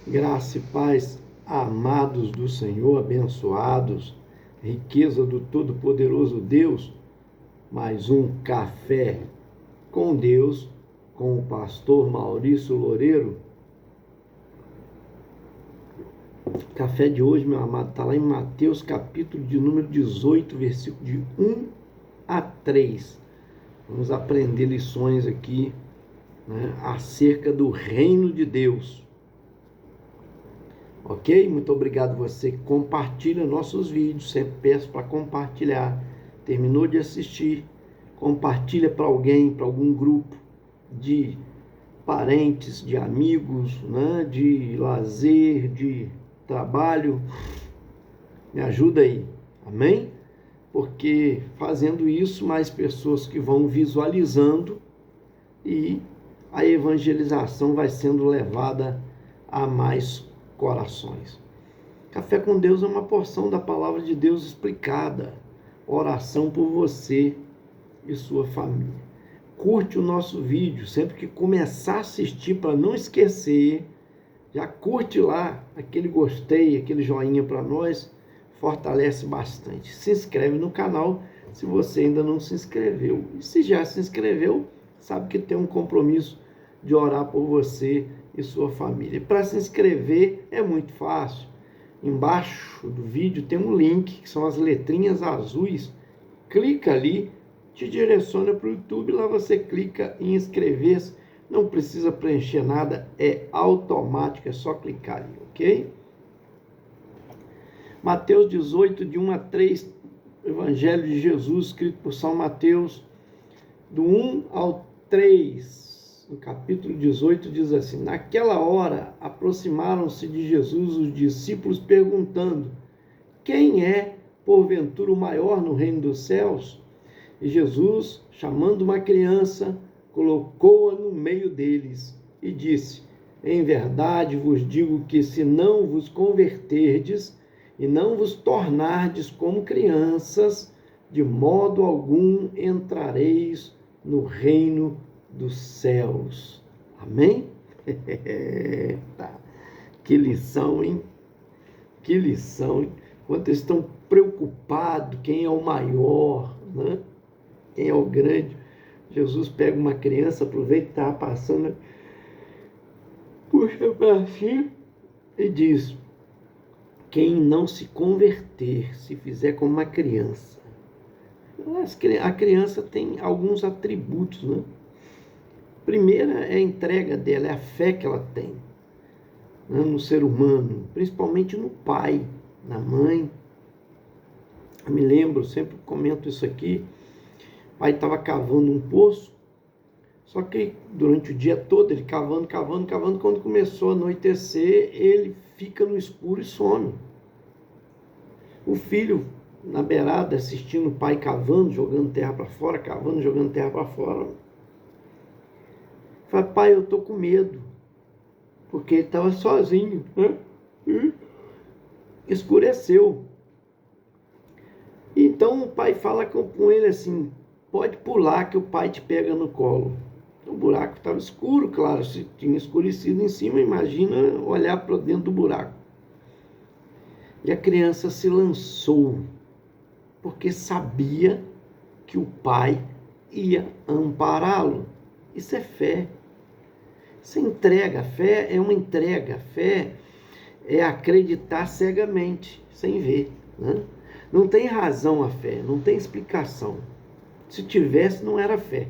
Graça e paz, amados do Senhor, abençoados, riqueza do Todo-Poderoso Deus, mais um café com Deus, com o pastor Maurício Loureiro. O café de hoje, meu amado, está lá em Mateus, capítulo de número 18, versículo de 1 a 3. Vamos aprender lições aqui, acerca do reino de Deus. Ok? Muito obrigado você que compartilha nossos vídeos. Sempre peço para compartilhar. Terminou de assistir, compartilha para alguém, para algum grupo de parentes, de amigos, de lazer, de trabalho. Me ajuda aí. Amém? Porque fazendo isso, mais pessoas que vão visualizando e a evangelização vai sendo levada a mais corações. Café com Deus é uma porção da palavra de Deus explicada. Oração por você e sua família. Curte o nosso vídeo, sempre que começar a assistir, para não esquecer, já curte lá aquele gostei, aquele joinha para nós, fortalece bastante. Se inscreve no canal se você ainda não se inscreveu. E se já se inscreveu, sabe que tem um compromisso de orar por você e sua família. Para se inscrever é muito fácil. Embaixo do vídeo tem um link, que são as letrinhas azuis. Clica ali, te direciona para o YouTube, lá você clica em inscrever-se. Não precisa preencher nada, é automático, é só clicar ali, ok? Mateus 18, de 1 a 3, Evangelho de Jesus, escrito por São Mateus, do 1 ao 3. No capítulo 18 diz assim: naquela hora aproximaram-se de Jesus os discípulos perguntando: quem é porventura o maior no reino dos céus? E Jesus, chamando uma criança, colocou-a no meio deles e disse: em verdade vos digo que se não vos converterdes e não vos tornardes como crianças, de modo algum entrareis no reino dos céus. Amém? Tá. Que lição, hein? Que lição, hein? Quando eles estão preocupados, quem é o maior, né? Quem é o grande? Jesus pega uma criança, aproveita que está passando, puxa para si e diz: quem não se converter, se fizer como uma criança. A criança tem alguns atributos, né? Primeira é a entrega dela, é a fé que ela tem, no ser humano, principalmente no pai, na mãe. Eu me lembro, sempre comento isso aqui, o pai estava cavando um poço, só que durante o dia todo ele cavando, quando começou a anoitecer, ele fica no escuro e some. O filho, na beirada, assistindo o pai cavando, jogando terra para fora, cavando, jogando terra para fora, fala: pai, eu estou com medo, porque ele estava sozinho, né? Escureceu. Então o pai fala com ele assim: pode pular que o pai te pega no colo. O buraco estava escuro, claro, se tinha escurecido em cima, imagina olhar para dentro do buraco. E a criança se lançou, porque sabia que o pai ia ampará-lo. Isso é fé. Isso é entrega. A fé é uma entrega. A fé é acreditar cegamente, sem ver, né? Não tem razão a fé, não tem explicação. Se tivesse, não era fé.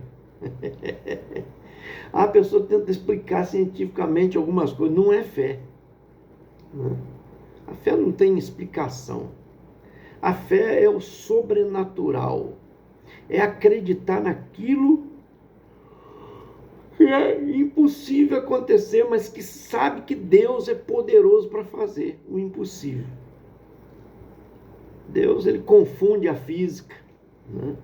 A pessoa tenta explicar cientificamente algumas coisas, não é fé, né? A fé não tem explicação. A fé é o sobrenatural, é acreditar naquilo que é impossível acontecer, mas que sabe que Deus é poderoso para fazer o impossível. Deus, ele confunde a física, né?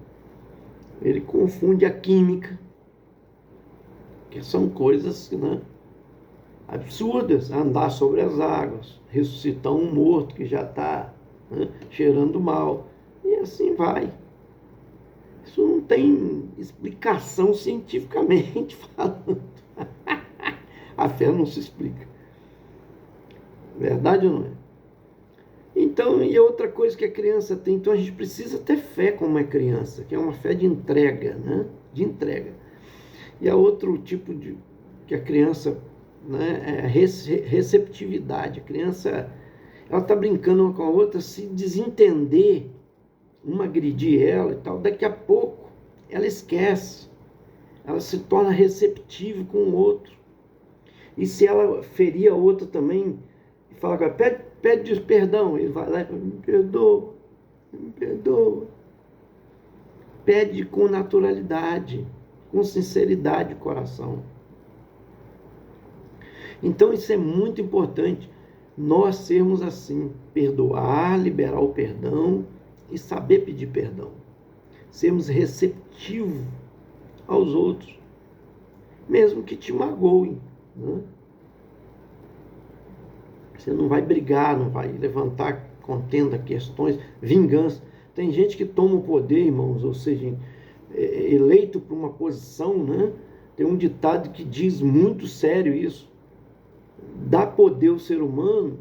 Ele confunde a química, que são coisas, né, absurdas. Andar sobre as águas, ressuscitar um morto que já está, né, cheirando mal, e assim vai. Isso não tem explicação cientificamente falando. A fé não se explica. Verdade ou não é? Então, e outra coisa que a criança tem, então a gente precisa ter fé como é criança, que é uma fé de entrega, né? De entrega. E há outro tipo de que a criança, né, é a receptividade. A criança, ela está brincando uma com a outra, se desentender, uma agredir ela e tal, daqui a pouco ela esquece, ela se torna receptiva com o outro. E se ela ferir a outra também, fala, pede perdão, ele vai lá e fala, me perdoa, me perdoa. Pede com naturalidade, com sinceridade de coração. Então isso é muito importante, nós sermos assim, perdoar, liberar o perdão e saber pedir perdão. Sermos receptivos aos outros, mesmo que te magoem, né? Você não vai brigar, não vai levantar contenda, questões, vingança. Tem gente que toma o poder, irmãos, ou seja, eleito por uma posição, né? Tem um ditado que diz muito sério isso. Dá poder ao ser humano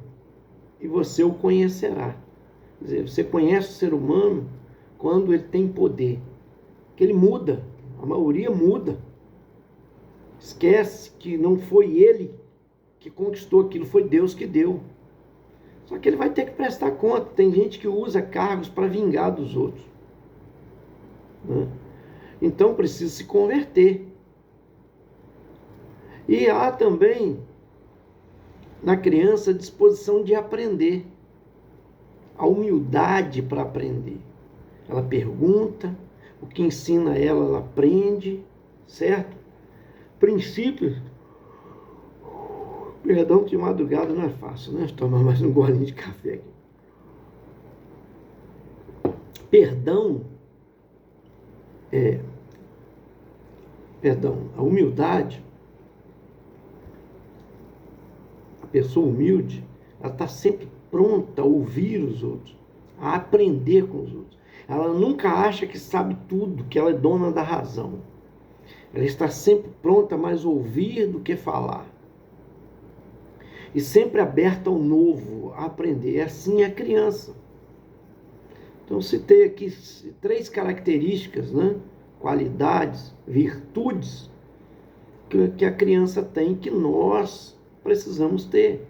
e você o conhecerá. Quer dizer, você conhece o ser humano quando ele tem poder. Que ele muda, a maioria muda. Esquece que não foi ele que conquistou aquilo, foi Deus que deu. Só que ele vai ter que prestar conta. Tem gente que usa cargos para vingar dos outros, né? Então precisa se converter. E há também na criança a disposição de aprender, a humildade para aprender. Ela pergunta, o que ensina ela, ela aprende, certo? Princípios. Perdão, de madrugada não é fácil, né? Tomar mais um golinho de café aqui. A humildade, a pessoa humilde, ela está sempre pronta a ouvir os outros, a aprender com os outros. Ela nunca acha que sabe tudo, que ela é dona da razão. Ela está sempre pronta a mais ouvir do que falar. E sempre aberta ao novo, a aprender. É assim a criança. Então, citei aqui 3 características, né? Qualidades, virtudes que a criança tem, que nós precisamos ter.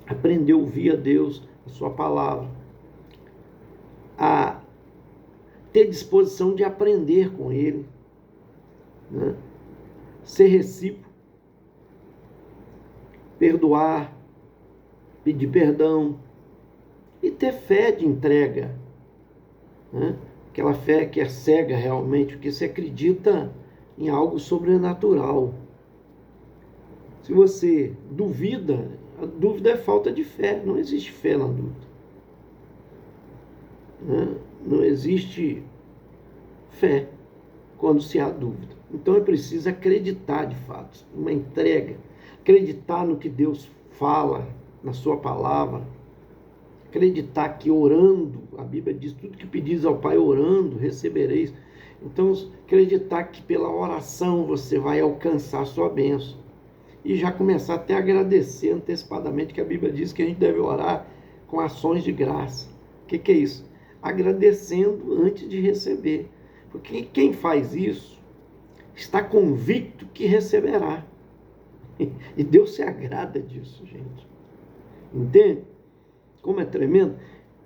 Aprender a ouvir a Deus, a sua palavra. A ter disposição de aprender com Ele, né? Ser recíproco. Perdoar, pedir perdão e ter fé de entrega, né? Aquela fé que é cega realmente, porque você acredita em algo sobrenatural. Se você duvida, a dúvida é falta de fé, não existe fé na dúvida, né? Não existe fé quando se há dúvida. Então é preciso acreditar de fato, uma entrega. Acreditar no que Deus fala, na sua palavra. Acreditar que orando, a Bíblia diz, tudo que pedis ao Pai orando, recebereis. Então, acreditar que pela oração você vai alcançar a sua bênção. E já começar até a agradecer antecipadamente, que a Bíblia diz que a gente deve orar com ações de graça. O que é isso? Agradecendo antes de receber. Porque quem faz isso está convicto que receberá. E Deus se agrada disso, gente. Entende? Como é tremendo.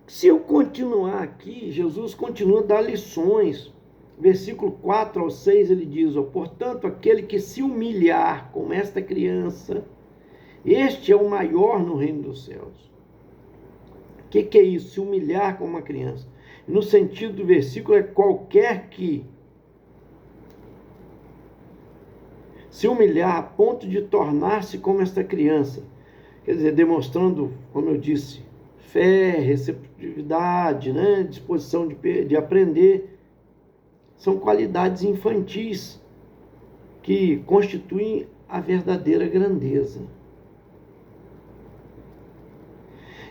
Se eu continuar aqui, Jesus continua a dar lições. Versículo 4 ao 6, ele diz, portanto, aquele que se humilhar como esta criança, este é o maior no reino dos céus. O que é isso? Se humilhar como uma criança. No sentido do versículo, é qualquer que se humilhar a ponto de tornar-se como esta criança. Quer dizer, demonstrando, como eu disse, fé, receptividade, né? Disposição de aprender. São qualidades infantis que constituem a verdadeira grandeza.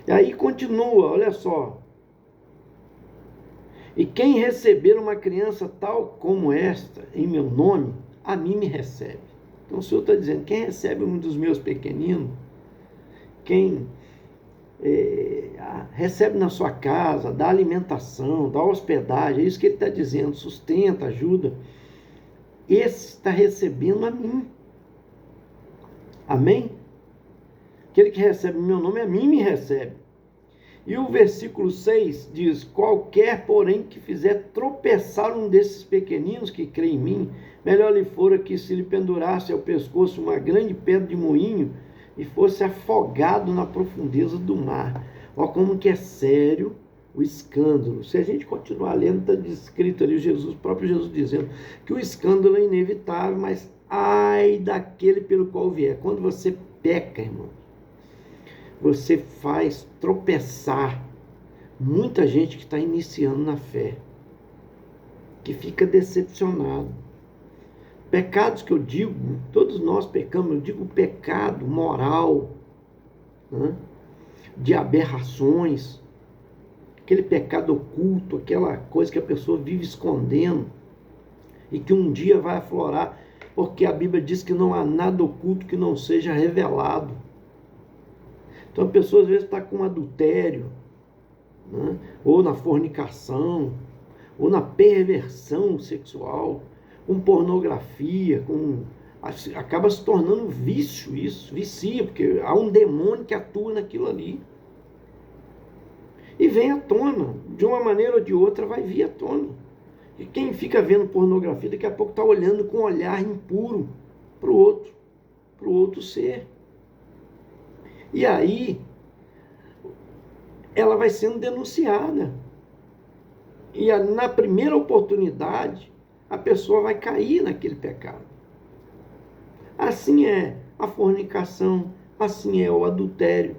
E aí continua, olha só. E quem receber uma criança tal como esta, em meu nome, a mim me recebe. Então o Senhor está dizendo, quem recebe um dos meus pequeninos, quem recebe na sua casa, dá alimentação, dá hospedagem, é isso que ele está dizendo, sustenta, ajuda, esse está recebendo a mim. Amém? Aquele que recebe o meu nome, a mim me recebe. E o versículo 6 diz: qualquer, porém, que fizer tropeçar um desses pequeninos que crê em mim, melhor lhe fora que se lhe pendurasse ao pescoço uma grande pedra de moinho e fosse afogado na profundeza do mar. Olha como que é sério o escândalo. Se a gente continuar lendo, está descrito ali o próprio Jesus dizendo que o escândalo é inevitável, mas ai daquele pelo qual vier. Quando você peca, irmão, você faz tropeçar muita gente que está iniciando na fé, que fica decepcionado. Pecados que eu digo, todos nós pecamos, eu digo pecado moral, né? De aberrações, aquele pecado oculto, aquela coisa que a pessoa vive escondendo e que um dia vai aflorar, porque a Bíblia diz que não há nada oculto que não seja revelado. Então a pessoa às vezes está com adultério, né? Ou na fornicação, ou na perversão sexual, com pornografia, acaba se tornando vício isso, vicia, porque há um demônio que atua naquilo ali. E vem à tona, de uma maneira ou de outra vai vir à tona. E quem fica vendo pornografia, daqui a pouco está olhando com um olhar impuro para o outro ser. E aí, ela vai sendo denunciada. E na primeira oportunidade, a pessoa vai cair naquele pecado. Assim é a fornicação, assim é o adultério,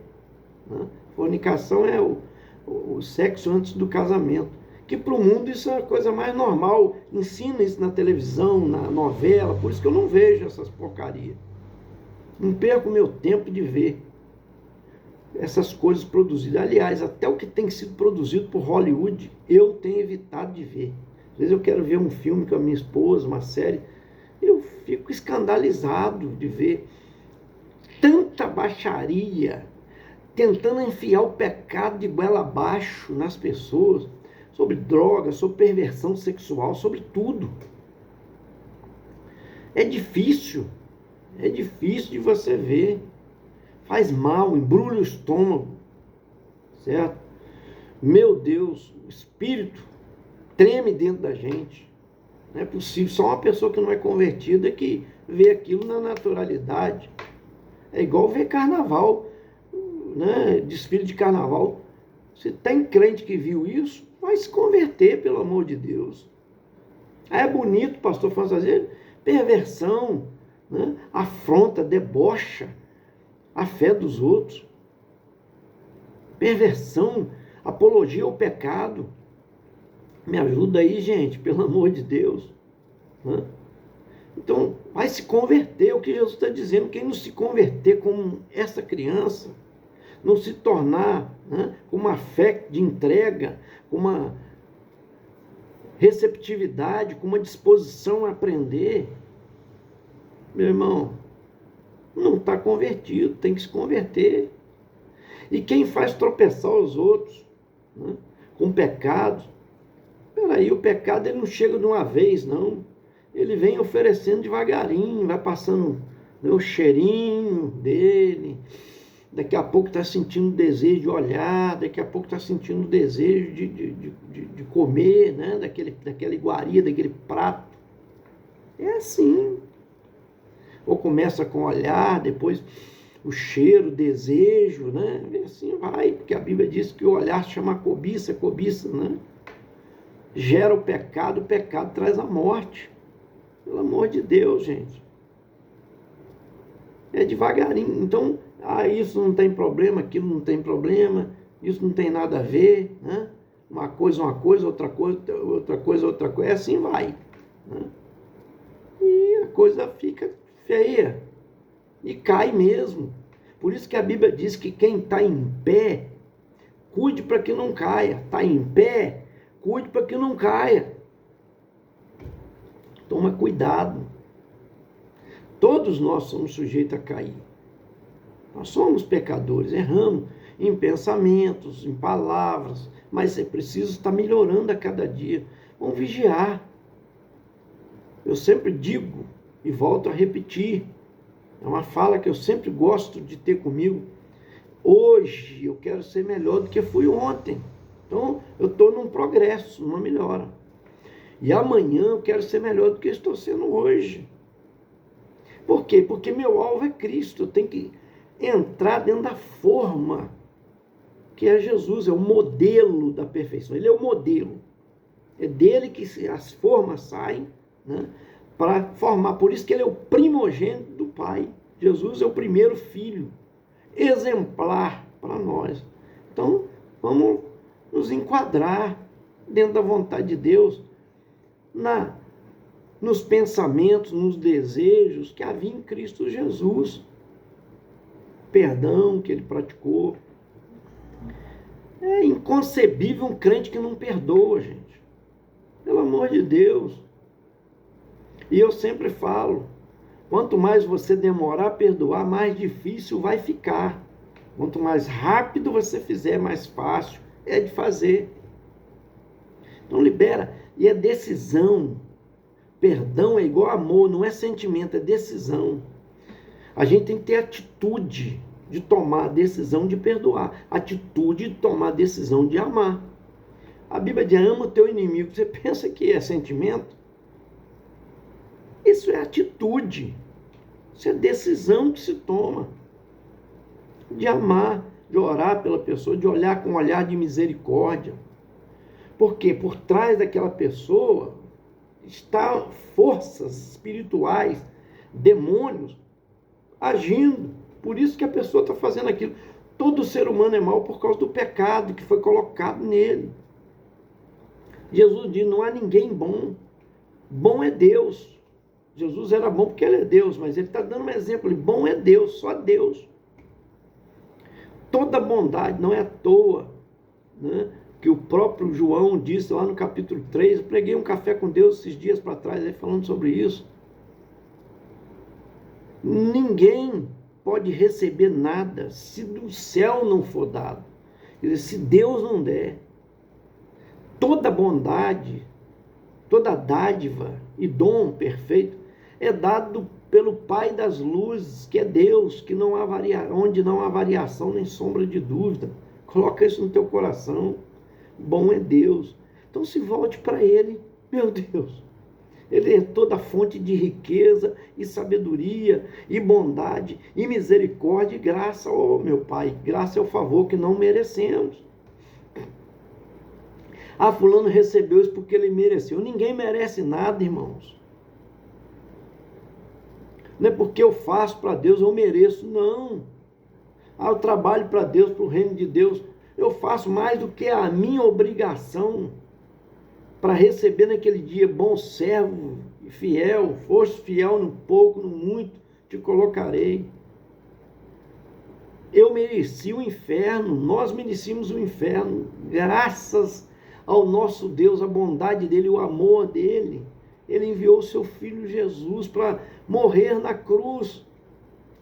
né? Fornicação é o sexo antes do casamento, que para o mundo isso é a coisa mais normal. Ensina isso na televisão, na novela, por isso que eu não vejo essas porcarias. Não perco meu tempo de ver essas coisas produzidas. Aliás, até o que tem sido produzido por Hollywood, eu tenho evitado de ver. Às vezes eu quero ver um filme com a minha esposa, uma série, eu fico escandalizado de ver tanta baixaria, tentando enfiar o pecado de goela abaixo nas pessoas, sobre drogas, sobre perversão sexual, sobre tudo. É difícil de você ver. Faz mal, embrulha o estômago, certo? Meu Deus, o espírito treme dentro da gente. Não é possível, só uma pessoa que não é convertida que vê aquilo na naturalidade. É igual ver carnaval, né? Desfile de carnaval. Se tem crente que viu isso, vai se converter, pelo amor de Deus. Aí é bonito, pastor fantasia, perversão, né? Afronta, debocha a fé dos outros, perversão, apologia ao pecado. Me ajuda aí, gente, pelo amor de Deus, né? Então, vai se converter, é o que Jesus está dizendo. Quem não se converter como essa criança, não se tornar, né, com uma fé de entrega, com uma receptividade, com uma disposição a aprender, meu irmão, não está convertido, tem que se converter. E quem faz tropeçar os outros, né, com pecados, peraí, o pecado ele não chega de uma vez, não. Ele vem oferecendo devagarinho, vai passando, né, o cheirinho dele. Daqui a pouco está sentindo desejo de olhar, daqui a pouco está sentindo desejo de comer, né, daquela iguaria, daquele prato. É assim. Ou começa com olhar, depois o cheiro, o desejo, né? E assim vai, porque a Bíblia diz que o olhar chama cobiça, né? Gera o pecado traz a morte. Pelo amor de Deus, gente. É devagarinho. Então, isso não tem problema, aquilo não tem problema, isso não tem nada a ver, né? Uma coisa, outra coisa. É assim vai, né? E a coisa fica feia e cai mesmo. Por isso que a Bíblia diz que quem está em pé, cuide para que não caia. Está em pé, cuide para que não caia. Toma cuidado. Todos nós somos sujeitos a cair. Nós somos pecadores, erramos em pensamentos, em palavras, mas é preciso estar melhorando a cada dia. Vamos vigiar. Eu sempre digo e volto a repetir, é uma fala que eu sempre gosto de ter comigo. Hoje eu quero ser melhor do que fui ontem. Então eu estou num progresso, numa melhora. E amanhã eu quero ser melhor do que estou sendo hoje. Por quê? Porque meu alvo é Cristo. Eu tenho que entrar dentro da forma que é Jesus, é o modelo da perfeição. Ele é o modelo. É dele que as formas saem, né, para formar. Por isso que ele é o primogênito do Pai. Jesus é o primeiro filho, exemplar para nós. Então, vamos nos enquadrar dentro da vontade de Deus, nos pensamentos, nos desejos que havia em Cristo Jesus. Perdão que ele praticou. É inconcebível um crente que não perdoa, gente. Pelo amor de Deus. E eu sempre falo, quanto mais você demorar a perdoar, mais difícil vai ficar. Quanto mais rápido você fizer, mais fácil é de fazer. Então libera. E é decisão. Perdão é igual amor, não é sentimento, é decisão. A gente tem que ter atitude de tomar a decisão de perdoar, atitude de tomar a decisão de amar. A Bíblia diz, ama o teu inimigo. Você pensa que é sentimento? Isso é atitude. Isso é decisão que se toma. De amar, de orar pela pessoa, de olhar com um olhar de misericórdia. Porque por trás daquela pessoa está forças espirituais, demônios, agindo. Por isso que a pessoa está fazendo aquilo. Todo ser humano é mau por causa do pecado que foi colocado nele. Jesus diz, não há ninguém bom. Bom é Deus. Jesus era bom porque ele é Deus, mas ele está dando um exemplo. Bom é Deus, só Deus. Toda bondade, não é à toa, né, que o próprio João disse lá no capítulo 3, eu preguei um café com Deus esses dias para trás, aí, falando sobre isso. Ninguém pode receber nada se do céu não for dado. Quer dizer, se Deus não der. Toda bondade, toda dádiva e dom perfeito é dado pelo Pai das luzes, que é Deus, que não há onde não há variação nem sombra de dúvida. Coloca isso no teu coração. Bom é Deus. Então se volte para Ele, meu Deus. Ele é toda fonte de riqueza e sabedoria e bondade e misericórdia e graça. Oh, meu Pai, graça é o favor que não merecemos. Ah, fulano recebeu isso porque ele mereceu. Ninguém merece nada, irmãos. Não é porque eu faço para Deus, eu mereço, não. Ah, eu trabalho para Deus, para o reino de Deus. Eu faço mais do que a minha obrigação para receber naquele dia, bom servo e fiel, foste fiel no pouco, no muito, te colocarei. Eu mereci o inferno, nós merecíamos o inferno, graças ao nosso Deus, a bondade dele, o amor dele. Ele enviou o seu Filho Jesus para morrer na cruz,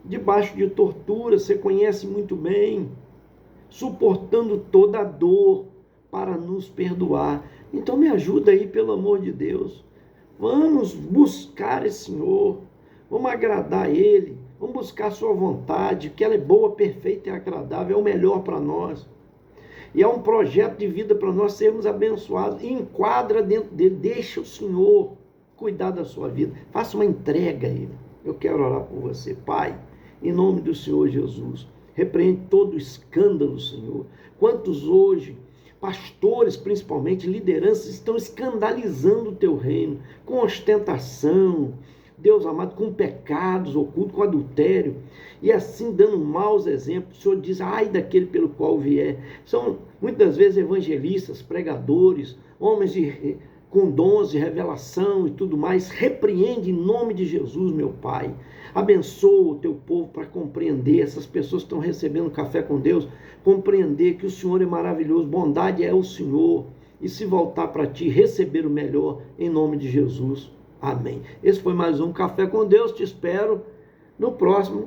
debaixo de tortura, você conhece muito bem, suportando toda a dor para nos perdoar. Então me ajuda aí, pelo amor de Deus. Vamos buscar esse Senhor, vamos agradar Ele, vamos buscar a sua vontade, que ela é boa, perfeita e agradável, é o melhor para nós. E é um projeto de vida para nós sermos abençoados. E enquadra dentro dele, deixa o Senhor cuidar da sua vida. Faça uma entrega a Ele. Eu quero orar por você, Pai, em nome do Senhor Jesus. Repreende todo o escândalo, Senhor. Quantos hoje, pastores principalmente, lideranças, estão escandalizando o teu reino, com ostentação, Deus amado, com pecados ocultos, com adultério, e assim dando maus exemplos. O Senhor diz, ai daquele pelo qual vier. São muitas vezes evangelistas, pregadores, homens com dons de revelação e tudo mais. Repreende em nome de Jesus, meu Pai. Abençoa o teu povo para compreender, essas pessoas que estão recebendo café com Deus, compreender que o Senhor é maravilhoso, bondade é o Senhor, e se voltar para ti, receber o melhor, em nome de Jesus. Amém. Esse foi mais um Café com Deus, te espero no próximo.